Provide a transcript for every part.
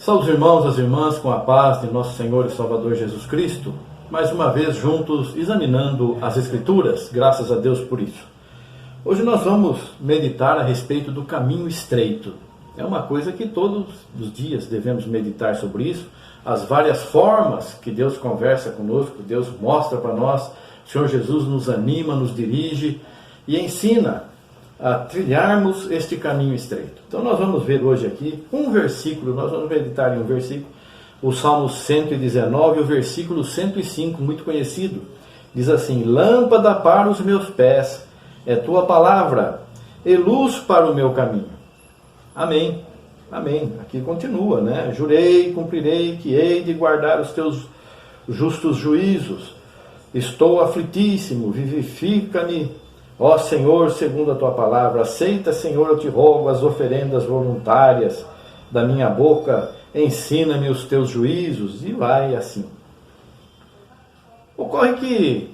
Salve os irmãos, as irmãs, com a paz de nosso Senhor e Salvador Jesus Cristo, mais uma vez juntos examinando as Escrituras, graças a Deus por isso. Hoje nós vamos meditar a respeito do caminho estreito. É uma coisa que todos os dias devemos meditar sobre isso, as várias formas que Deus conversa conosco, Deus mostra para nós, o Senhor Jesus nos anima, nos dirige e ensina a trilharmos este caminho estreito. Então nós vamos ver hoje aqui um versículo, nós vamos meditar em um versículo, o Salmo 119, o versículo 105, muito conhecido. Diz assim: lâmpada para os meus pés é tua palavra, e luz para o meu caminho. Amém. Amém. Aqui continua, né? Jurei, cumprirei, que hei de guardar os teus justos juízos. Estou aflitíssimo, vivifica-me, ó Senhor, segundo a tua palavra. Aceita, Senhor, eu te rogo, as oferendas voluntárias da minha boca. Ensina-me os teus juízos. E vai assim. Ocorre que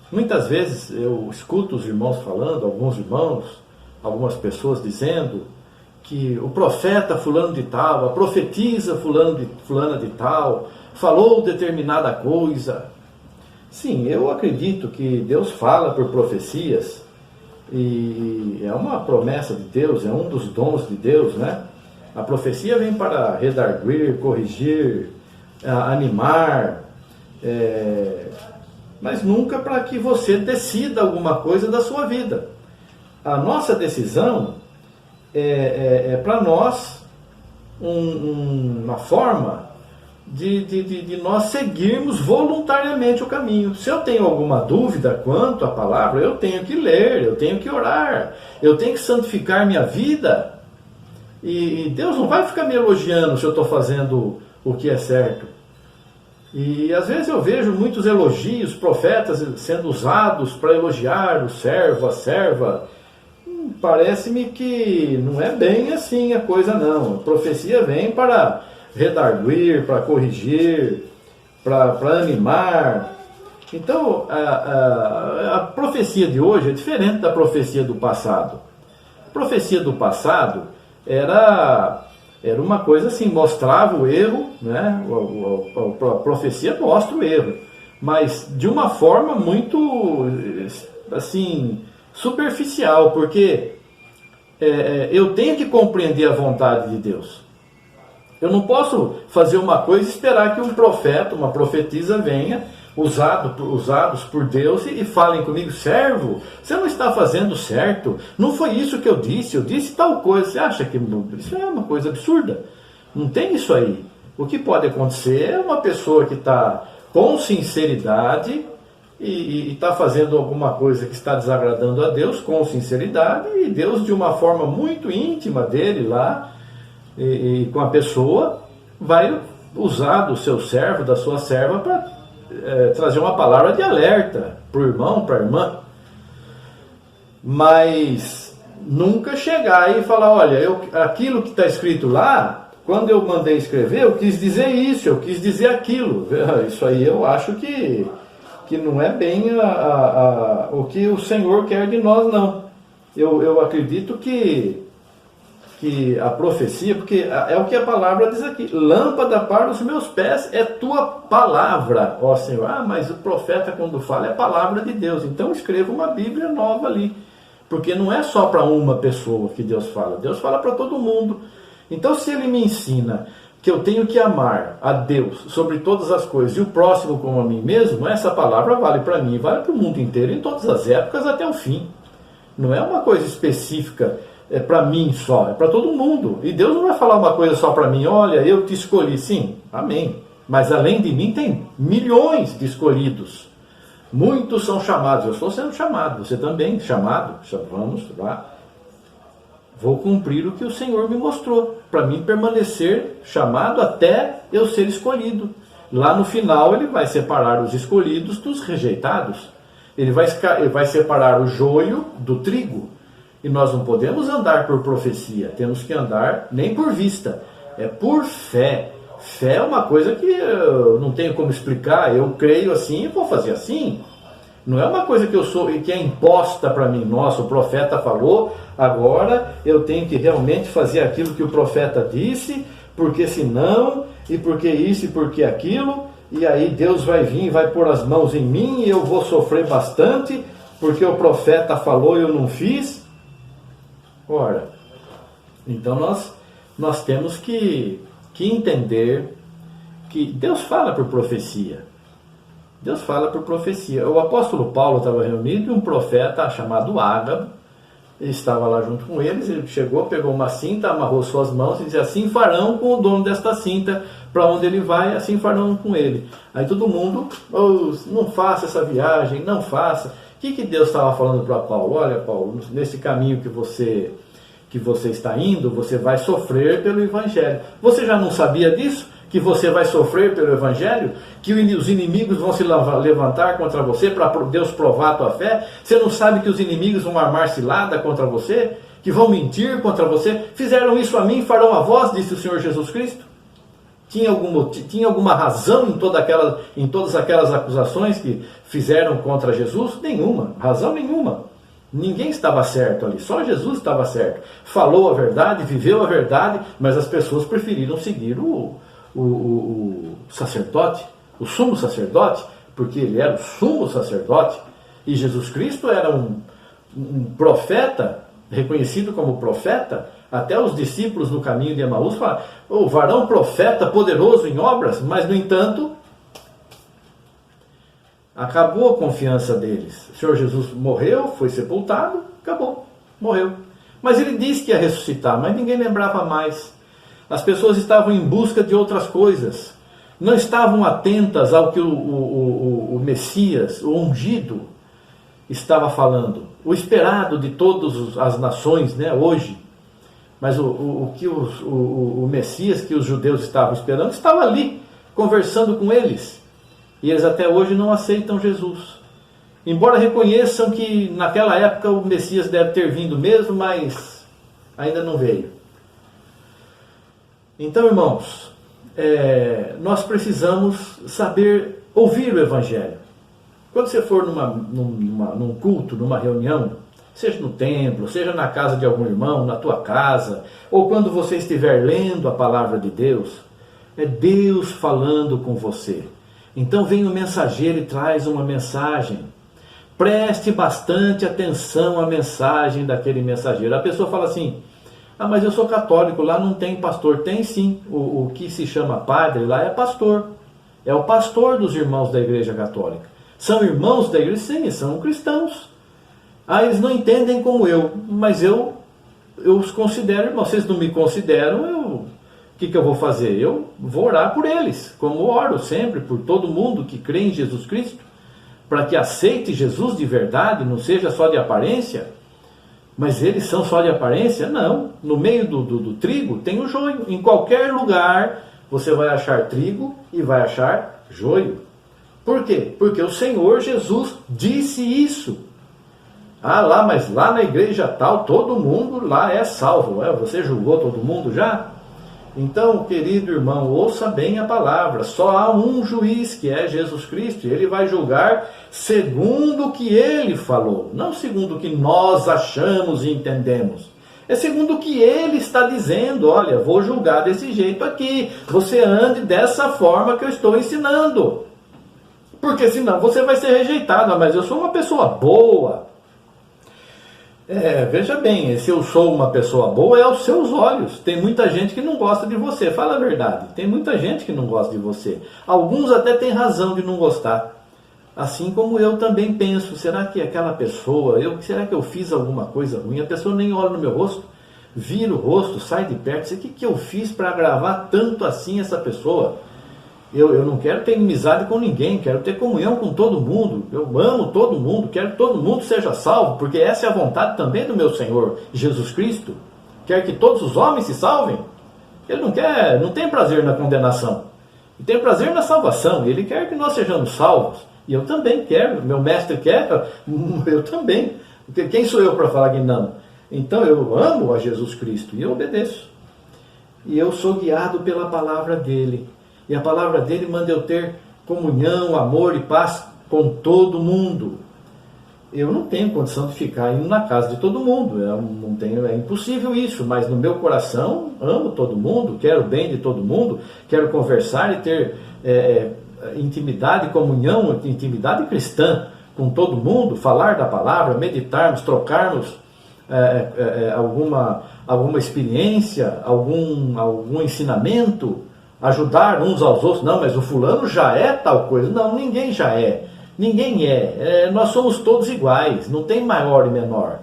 muitas vezes eu escuto os irmãos falando, alguns irmãos, algumas pessoas dizendo que o profeta fulano de tal, a profetisa fulana de tal, falou determinada coisa. Sim, eu acredito que Deus fala por profecias, e é uma promessa de Deus, é um dos dons de Deus, né? A profecia vem para redarguir, corrigir, animar, mas nunca para que você decida alguma coisa da sua vida. A nossa decisão é para nós uma forma de nós seguirmos voluntariamente o caminho. Se eu tenho alguma dúvida quanto à palavra, eu tenho que ler, eu tenho que orar, eu tenho que santificar minha vida, e Deus não vai ficar me elogiando se eu estou fazendo o que é certo. E às vezes eu vejo muitos elogios, profetas sendo usados para elogiar o servo, a serva. Parece-me que não é bem assim a coisa, não. A profecia vem para redarguir, para corrigir, para animar. Então, a profecia de hoje é diferente da profecia do passado. A profecia do passado era uma coisa assim, mostrava o erro, né? A profecia mostra o erro, mas de uma forma muito assim superficial, porque eu tenho que compreender a vontade de Deus. Eu não posso fazer uma coisa e esperar que um profeta, uma profetisa venha, usados por Deus, e falem comigo: servo, você não está fazendo certo, não foi isso que eu disse tal coisa. Você acha que isso é uma coisa absurda? Não tem isso aí. O que pode acontecer é uma pessoa que está com sinceridade e está fazendo alguma coisa que está desagradando a Deus com sinceridade, e Deus, de uma forma muito íntima dele lá, e com a pessoa, vai usar do seu servo, da sua serva, para trazer uma palavra de alerta para o irmão, para a irmã. Mas nunca chegar e falar: olha, aquilo que está escrito lá, quando eu mandei escrever, eu quis dizer isso, eu quis dizer aquilo. Isso aí eu acho que não é bem o que o Senhor quer de nós, não. Eu acredito que a profecia, porque é o que a palavra diz aqui: lâmpada para os meus pés é tua palavra, ó Senhor. Mas o profeta, quando fala, é a palavra de Deus. Então escreva uma Bíblia nova ali, porque não é só para uma pessoa que Deus fala para todo mundo. Então, se ele me ensina que eu tenho que amar a Deus sobre todas as coisas e o próximo como a mim mesmo, essa palavra vale para mim, vale para o mundo inteiro, em todas as épocas, até o fim. Não é uma coisa específica, é para mim só, é para todo mundo. E Deus não vai falar uma coisa só para mim: olha, eu te escolhi. Sim, amém. Mas além de mim tem milhões de escolhidos. Muitos são chamados. Eu estou sendo chamado, você também chamado. Vamos lá. Vou cumprir o que o Senhor me mostrou, para mim permanecer chamado até eu ser escolhido. Lá no final ele vai separar os escolhidos dos rejeitados. Ele vai separar o joio do trigo. E nós não podemos andar por profecia, temos que andar nem por vista, é por fé. Fé é uma coisa que eu não tenho como explicar, eu creio assim e vou fazer assim. Não é uma coisa que eu sou e que é imposta para mim. Nossa, o profeta falou, agora eu tenho que realmente fazer aquilo que o profeta disse, porque senão, e porque isso, e porque aquilo, e aí Deus vai vir, vai pôr as mãos em mim, e eu vou sofrer bastante, porque o profeta falou e eu não fiz. Ora, então nós temos que entender que Deus fala por profecia. Deus fala por profecia. O apóstolo Paulo estava reunido e um profeta chamado Ágabo, ele estava lá junto com eles, ele chegou, pegou uma cinta, amarrou suas mãos e disse: assim farão com o dono desta cinta, para onde ele vai, assim farão com ele. Aí todo mundo: oh, não faça essa viagem, não faça. O que Deus estava falando para Paulo? Olha, Paulo, nesse caminho que você está indo, você vai sofrer pelo Evangelho. Você já não sabia disso? Que você vai sofrer pelo Evangelho? Que os inimigos vão se levantar contra você para Deus provar a tua fé? Você não sabe que os inimigos vão armar cilada contra você? Que vão mentir contra você? Fizeram isso a mim, farão a vós, disse o Senhor Jesus Cristo. Tinha alguma razão em todas aquelas acusações que fizeram contra Jesus? Nenhuma, razão nenhuma. Ninguém estava certo ali, só Jesus estava certo. Falou a verdade, viveu a verdade, mas as pessoas preferiram seguir o sacerdote, o sumo sacerdote, porque ele era o sumo sacerdote, e Jesus Cristo era um profeta, reconhecido como profeta. Até os discípulos no caminho de Emaús falam: o varão profeta poderoso em obras, mas no entanto acabou a confiança deles. O Senhor Jesus morreu, foi sepultado, acabou, morreu. Mas ele disse que ia ressuscitar, mas ninguém lembrava mais. As pessoas estavam em busca de outras coisas, não estavam atentas ao que o Messias, o ungido, estava falando, o esperado de todas as nações, né, hoje. Mas o Messias que os judeus estavam esperando estava ali, conversando com eles. E eles até hoje não aceitam Jesus. Embora reconheçam que naquela época o Messias deve ter vindo mesmo, mas ainda não veio. Então, irmãos, nós precisamos saber ouvir o Evangelho. Quando você for num culto, numa reunião, seja no templo, seja na casa de algum irmão, na tua casa, ou quando você estiver lendo a palavra de Deus, é Deus falando com você. Então vem o mensageiro e traz uma mensagem. Preste bastante atenção à mensagem daquele mensageiro. A pessoa fala assim: ah, mas eu sou católico, lá não tem pastor. Tem sim, o que se chama padre lá é pastor. É o pastor dos irmãos da Igreja Católica. São irmãos da Igreja? Sim, são cristãos. Ah, eles não entendem como eu, mas eu os considero irmãos. Vocês não me consideram, o que eu vou fazer? Eu vou orar por eles, como oro sempre por todo mundo que crê em Jesus Cristo, para que aceite Jesus de verdade, não seja só de aparência. Mas eles são só de aparência? Não. No meio do trigo tem o joio. Em qualquer lugar você vai achar trigo e vai achar joio. Por quê? Porque o Senhor Jesus disse isso. Ah, mas lá na igreja tal, todo mundo lá é salvo. Você julgou todo mundo já? Então, querido irmão, ouça bem a palavra. Só há um juiz, que é Jesus Cristo, e ele vai julgar segundo o que ele falou, não segundo o que nós achamos e entendemos. É segundo o que ele está dizendo. Olha, vou julgar desse jeito aqui, você ande dessa forma que eu estou ensinando, porque senão você vai ser rejeitado. Ah, mas eu sou uma pessoa boa. Veja bem, se eu sou uma pessoa boa, é aos seus olhos. Tem muita gente que não gosta de você, fala a verdade. Tem muita gente que não gosta de você. Alguns até têm razão de não gostar. Assim como eu também penso: será que aquela pessoa, será que eu fiz alguma coisa ruim? A pessoa nem olha no meu rosto, vira o rosto, sai de perto. O que eu fiz para agravar tanto assim essa pessoa? Eu não quero ter inimizade com ninguém, quero ter comunhão com todo mundo. Eu amo todo mundo, quero que todo mundo seja salvo, porque essa é a vontade também do meu Senhor Jesus Cristo. Quer que todos os homens se salvem. Ele não tem prazer na condenação, ele tem prazer na salvação. Ele quer que nós sejamos salvos. E eu também quero, meu mestre quer, eu também. Porque quem sou eu para falar que não? Então eu amo a Jesus Cristo e eu obedeço. E eu sou guiado pela palavra dele. E a palavra dele manda eu ter comunhão, amor e paz com todo mundo. eu não tenho condição de ficar indo na casa de todo mundo, não tenho, é impossível isso, mas no meu coração amo todo mundo, quero o bem de todo mundo, quero conversar e ter intimidade, comunhão, intimidade cristã com todo mundo, falar da palavra, meditarmos, trocarmos alguma experiência, algum ensinamento, ajudar uns aos outros. Não, mas o fulano já é tal coisa. Não, ninguém já é. Ninguém nós somos todos iguais, não tem maior e menor.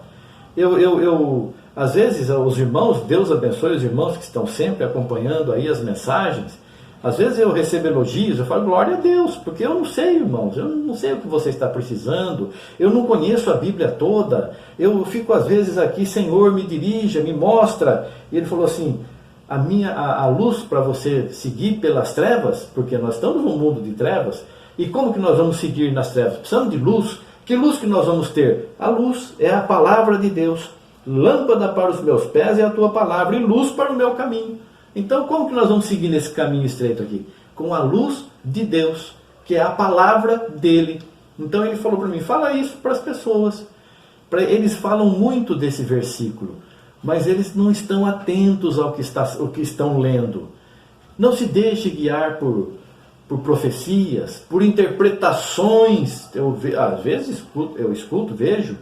Às vezes, os irmãos, Deus abençoe os irmãos que estão sempre acompanhando aí as mensagens. Às vezes eu recebo elogios, eu falo, glória a Deus, porque eu não sei, irmãos, eu não sei o que você está precisando, eu não conheço a Bíblia toda, eu fico às vezes aqui, Senhor, me dirija, me mostra. E ele falou assim, a luz para você seguir pelas trevas, porque nós estamos num mundo de trevas, e como que nós vamos seguir nas trevas? Precisamos de luz. Que luz que nós vamos ter? A luz é a palavra de Deus. Lâmpada para os meus pés é a tua palavra, e luz para o meu caminho. Então, como que nós vamos seguir nesse caminho estreito aqui? Com a luz de Deus, que é a palavra dele. Então ele falou para mim, fala isso para as pessoas. Eles falam muito desse versículo, mas eles não estão atentos ao que estão lendo. Não se deixe guiar por profecias, por interpretações. Às vezes eu escuto, vejo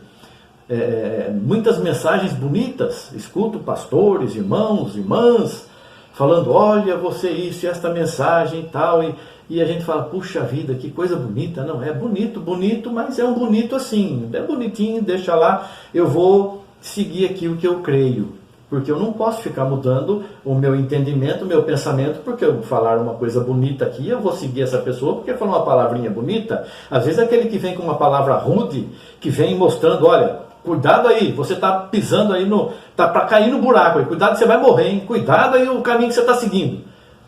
muitas mensagens bonitas, escuto pastores, irmãos, irmãs, falando, olha, você isso, esta mensagem e tal, e a gente fala, puxa vida, que coisa bonita. Não, é bonito, mas é um bonito assim, é bonitinho, deixa lá, eu vou seguir aquilo que eu creio, porque eu não posso ficar mudando o meu entendimento, o meu pensamento, porque eu falar uma coisa bonita aqui, eu vou seguir essa pessoa porque falou uma palavrinha bonita. Às vezes aquele que vem com uma palavra rude, que vem mostrando, olha, cuidado aí, você está pisando aí tá para cair no buraco aí, cuidado, você vai morrer, hein? Cuidado aí o caminho que você está seguindo.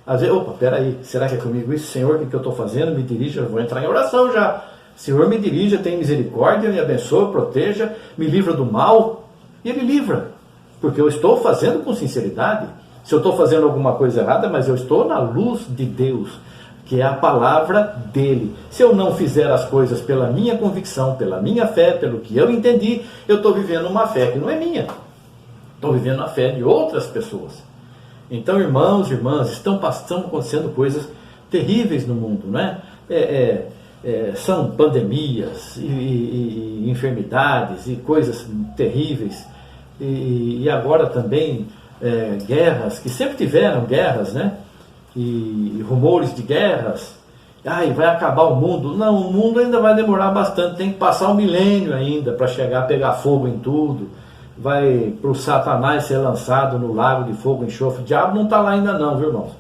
Às vezes, opa, peraí, será que é comigo isso? Senhor, o que eu estou fazendo? Me dirija, eu vou entrar em oração já. Senhor, me dirija, tenha misericórdia, me abençoa, proteja, me livra do mal. E Ele livra, porque eu estou fazendo com sinceridade. Se eu estou fazendo alguma coisa errada, mas eu estou na luz de Deus, que é a palavra dele. Se eu não fizer as coisas pela minha convicção, pela minha fé, pelo que eu entendi, eu estou vivendo uma fé que não é minha. Estou vivendo a fé de outras pessoas. Então, irmãos e irmãs, estão acontecendo coisas terríveis no mundo, né? São pandemias e enfermidades e coisas terríveis. E agora também guerras, que sempre tiveram guerras, né? E rumores de guerras. Ai, vai acabar o mundo. Não, o mundo ainda vai demorar bastante, tem que passar um milênio ainda para chegar a pegar fogo em tudo. Vai para o Satanás ser lançado no lago de fogo e enxofre. O diabo não está lá ainda não, viu, irmãos?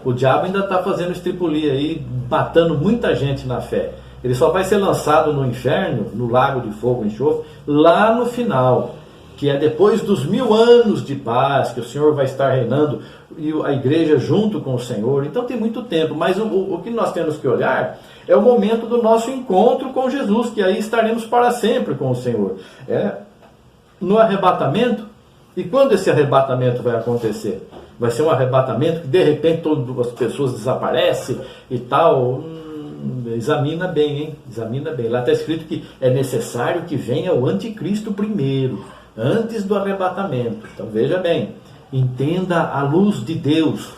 O diabo ainda está fazendo estripulia aí, matando muita gente na fé. Ele só vai ser lançado no inferno, no lago de fogo e enxofre, lá no final, que é depois dos 1000 anos de paz, que o Senhor vai estar reinando, e a igreja junto com o Senhor. Então tem muito tempo, mas o que nós temos que olhar é o momento do nosso encontro com Jesus, que aí estaremos para sempre com o Senhor. No arrebatamento. E quando esse arrebatamento vai acontecer? Vai ser um arrebatamento que de repente todas as pessoas desaparecem e tal? Examina bem, hein? Examina bem. Lá está escrito que é necessário que venha o anticristo primeiro, antes do arrebatamento. Então veja bem, entenda a luz de Deus,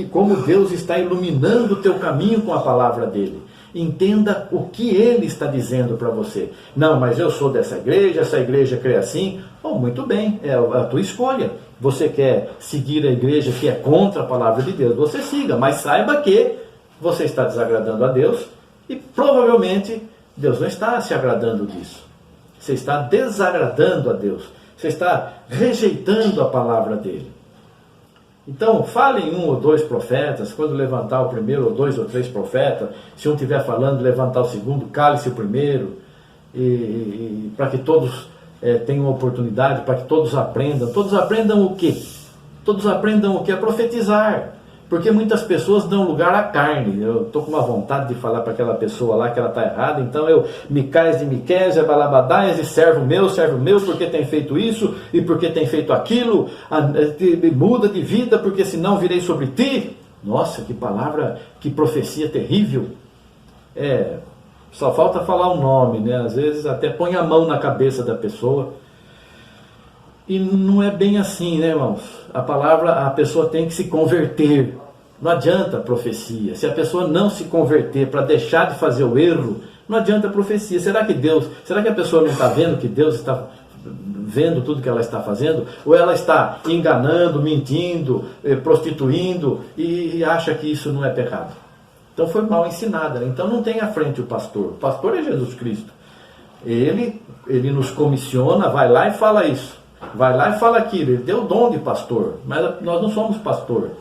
como Deus está iluminando o teu caminho com a palavra dele. Entenda o que ele está dizendo para você. Não, mas eu sou dessa igreja, essa igreja crê assim. Muito bem, é a tua escolha. Você quer seguir a igreja que é contra a palavra de Deus, você siga, mas saiba que você está desagradando a Deus e provavelmente Deus não está se agradando disso. Você está desagradando a Deus. Você está rejeitando a palavra dele. Então, fale em 1 ou 2 profetas. Quando levantar o primeiro, ou 2 ou 3 profetas, se um estiver falando, levantar o segundo, cale-se o primeiro, para que todos tenham oportunidade, para que todos aprendam. Todos aprendam o quê? Todos aprendam o quê? A profetizar. Porque muitas pessoas dão lugar à carne. Eu estou com uma vontade de falar para aquela pessoa lá que ela está errada. Então eu, Micais de Miqués, Balabadaias, e servo meu, porque tem feito isso e porque tem feito aquilo. Muda de vida, porque senão virei sobre ti. Nossa, que palavra, que profecia terrível. Só falta falar o nome, né? Às vezes até põe a mão na cabeça da pessoa. E não é bem assim, né, irmãos? A pessoa tem que se converter. Não adianta profecia. Se a pessoa não se converter para deixar de fazer o erro, não adianta profecia. Será que a pessoa não está vendo que Deus está vendo tudo que ela está fazendo? Ou ela está enganando, mentindo, prostituindo e acha que isso não é pecado? Então foi mal ensinada, né? Então não tem à frente o pastor. O pastor é Jesus Cristo. Ele nos comissiona, vai lá e fala isso. Vai lá e fala aquilo. Ele deu o dom de pastor, mas nós não somos pastor.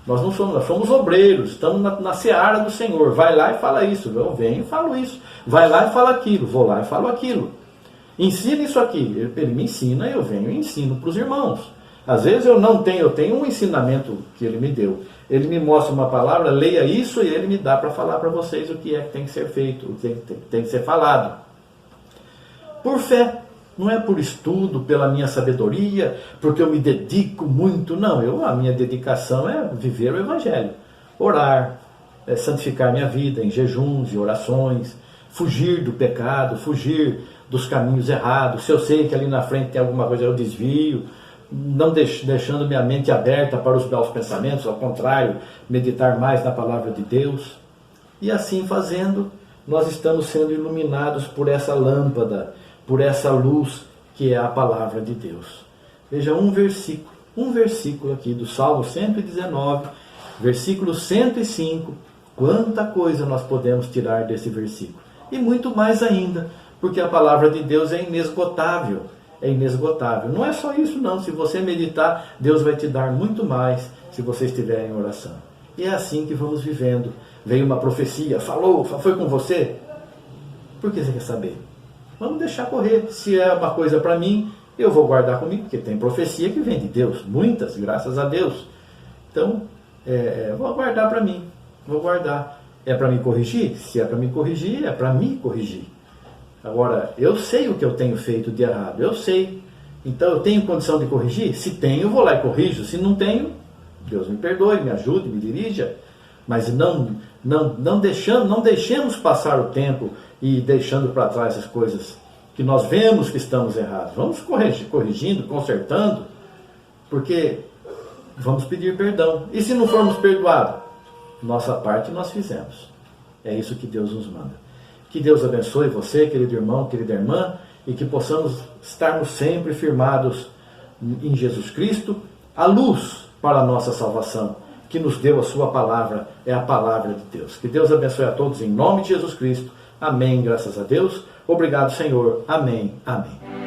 Nós somos obreiros, estamos na seara do Senhor. Vai lá e fala isso. Eu venho e falo isso. Vai lá e fala aquilo. Vou lá e falo aquilo. Ensina isso aqui. Ele me ensina, eu venho e ensino para os irmãos. Às vezes eu tenho um ensinamento que ele me deu. Ele me mostra uma palavra, leia isso e ele me dá para falar para vocês o que é que tem que ser feito, o que tem que ser falado. Por fé. Não é por estudo, pela minha sabedoria, porque eu me dedico muito. Não, a minha dedicação é viver o Evangelho. Orar, santificar minha vida em jejuns e orações, fugir do pecado, fugir dos caminhos errados. Se eu sei que ali na frente tem alguma coisa, eu desvio, não deixando minha mente aberta para os maus pensamentos, ao contrário, meditar mais na palavra de Deus. E assim fazendo, nós estamos sendo iluminados por essa lâmpada, por essa luz que é a palavra de Deus. Veja um versículo aqui do Salmo 119, versículo 105. Quanta coisa nós podemos tirar desse versículo. E muito mais ainda, porque a palavra de Deus é inesgotável. É inesgotável. Não é só isso não, se você meditar, Deus vai te dar muito mais se você estiver em oração. E é assim que vamos vivendo. Veio uma profecia, foi com você? Por que você quer saber? Vamos deixar correr. Se é uma coisa para mim, eu vou guardar comigo, porque tem profecia que vem de Deus, muitas, graças a Deus. Então, vou guardar para mim, vou guardar. É para me corrigir? Se é para me corrigir, é para me corrigir. Agora, eu sei o que eu tenho feito de errado, eu sei. Então, eu tenho condição de corrigir? Se tenho, eu vou lá e corrijo. Se não tenho, Deus me perdoe, me ajude, me dirija. Mas não deixemos passar o tempo e deixando para trás as coisas que nós vemos que estamos errados. Vamos corrigindo, consertando, porque vamos pedir perdão. E se não formos perdoados? Nossa parte nós fizemos. É isso que Deus nos manda. Que Deus abençoe você, querido irmão, querida irmã, e que possamos estarmos sempre firmados em Jesus Cristo, a luz para a nossa salvação, que nos deu a sua palavra, é a palavra de Deus. Que Deus abençoe a todos em nome de Jesus Cristo. Amém, graças a Deus. Obrigado, Senhor. Amém, amém.